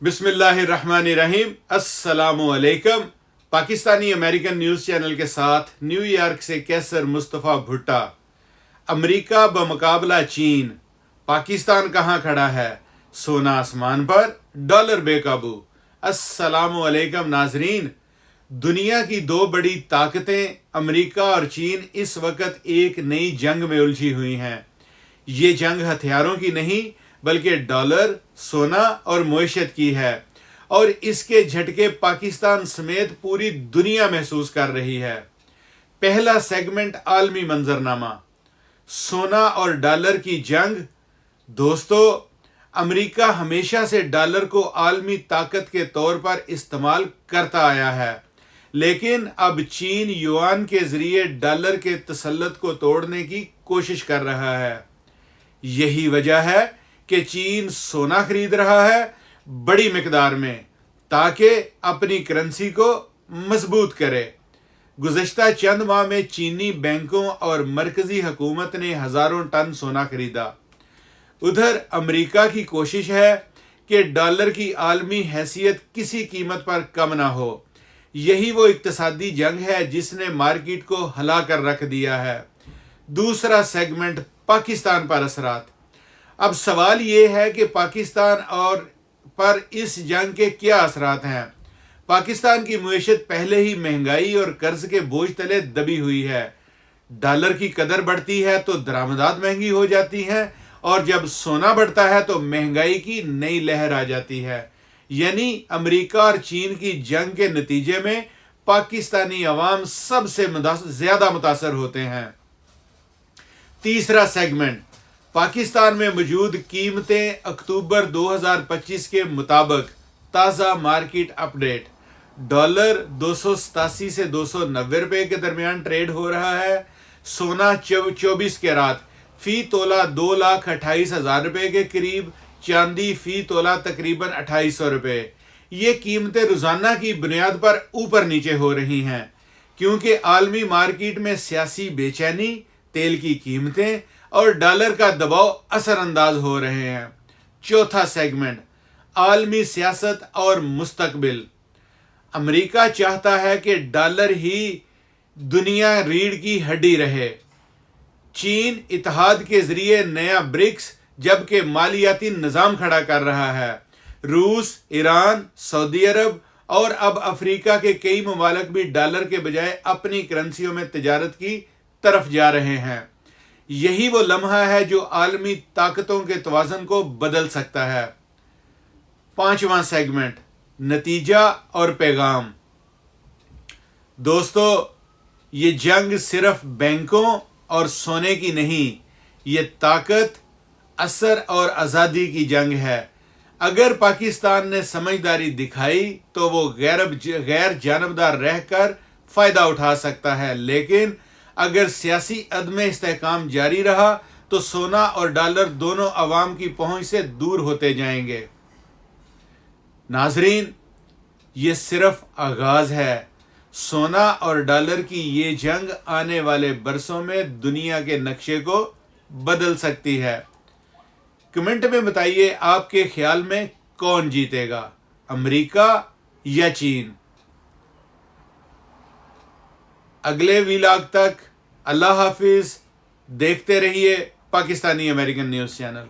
बिस्मिल्लाहिर्रहमानिर्रहीम। अस्सलाम वालेकुम। पाकिस्तानी अमेरिकन न्यूज़ चैनल के साथ न्यूयॉर्क से कैसर मुस्तफ़ा भुट्टा। अमेरिका बमुकाबला चीन, पाकिस्तान कहाँ खड़ा है? सोना आसमान पर, डॉलर बेकाबू। अस्सलाम वालेकुम नाजरीन। दुनिया की दो बड़ी ताकतें अमेरिका और चीन इस वक्त एक नई जंग में उलझी हुई हैं। ये जंग हथियारों की नहीं बल्कि डॉलर, सोना और मईशत की है, और इसके झटके पाकिस्तान समेत पूरी दुनिया महसूस कर रही है। पहला सेगमेंट आलमी मंजरनामा, सोना और डॉलर की जंग। दोस्तों, अमेरिका हमेशा से डॉलर को आलमी ताकत के तौर पर इस्तेमाल करता आया है, लेकिन अब चीन युआन के जरिए डॉलर के तसल्लुत को तोड़ने की कोशिश कर रहा है। यही वजह है कि चीन सोना खरीद रहा है बड़ी मिकदार में, ताकि अपनी करेंसी को मजबूत करे। गुज़श्ता चंद माह में चीनी बैंकों और मरकजी हुकूमत ने हज़ारों टन सोना खरीदा। उधर अमेरिका की कोशिश है कि डॉलर की आलमी हैसियत किसी कीमत पर कम ना हो। यही वो इक्तसादी जंग है जिसने मार्केट को हिला कर रख दिया है। दूसरा सेगमेंट, पाकिस्तान पर असरात। अब सवाल ये है कि पाकिस्तान और पर इस जंग के क्या असरात हैं। पाकिस्तान की मईशत पहले ही महंगाई और कर्ज के बोझ तले दबी हुई है। डॉलर की कदर बढ़ती है तो दरामदात महंगी हो जाती हैं, और जब सोना बढ़ता है तो महंगाई की नई लहर आ जाती है। यानी अमेरिका और चीन की जंग के नतीजे में पाकिस्तानी अवाम सबसे ज्यादा मुतासर होते हैं। तीसरा सेगमेंट, पाकिस्तान में मौजूद कीमतें अक्टूबर 2025 के मुताबिक। ताज़ा मार्केट अपडेट। डॉलर 287 से 290 रुपये के दरमियान ट्रेड हो रहा है। सोना 24 कैरात फी तोला 2,28,000 रुपये के करीब। चांदी फी तोला तकरीबन 2,800 रुपये। ये कीमतें रोज़ाना की बुनियाद पर ऊपर नीचे हो रही हैं, क्योंकि आलमी मार्केट में सियासी बेचैनी, तेल की कीमतें और डॉलर का दबाव असरअंदाज हो रहे हैं। चौथा सेगमेंट, आलमी सियासत और मुस्तकबिल। अमेरिका चाहता है कि डॉलर ही दुनिया रीढ़ की हड्डी रहे। चीन इत्तेहाद के जरिए नया ब्रिक्स जबकि मालियाती निज़ाम खड़ा कर रहा है। रूस, ईरान, सऊदी अरब और अब अफ्रीका के कई ममालिक भी डॉलर के बजाय अपनी करेंसियों में तिजारत की तरफ जा रहे हैं। यही वो लम्हा है जो आलमी ताकतों के तवाज़ुन को बदल सकता है। पांचवा सेगमेंट, नतीजा और पैगाम। दोस्तों, ये जंग सिर्फ बैंकों और सोने की नहीं, ये ताकत, असर और आज़ादी की जंग है। अगर पाकिस्तान ने समझदारी दिखाई तो वो गैर जानबदार रहकर फ़ायदा उठा सकता है, लेकिन अगर सियासी अदम इस्तेहकाम जारी रहा तो सोना और डॉलर दोनों अवाम की पहुंच से दूर होते जाएंगे। नाजरीन, ये सिर्फ आगाज है। सोना और डॉलर की ये जंग आने वाले बरसों में दुनिया के नक्शे को बदल सकती है। कमेंट में बताइए आपके ख्याल में कौन जीतेगा, अमेरिका या चीन? अगले व्लॉग तक अल्लाह हाफिज। देखते रहिए पाकिस्तानी अमेरिकन न्यूज़ चैनल।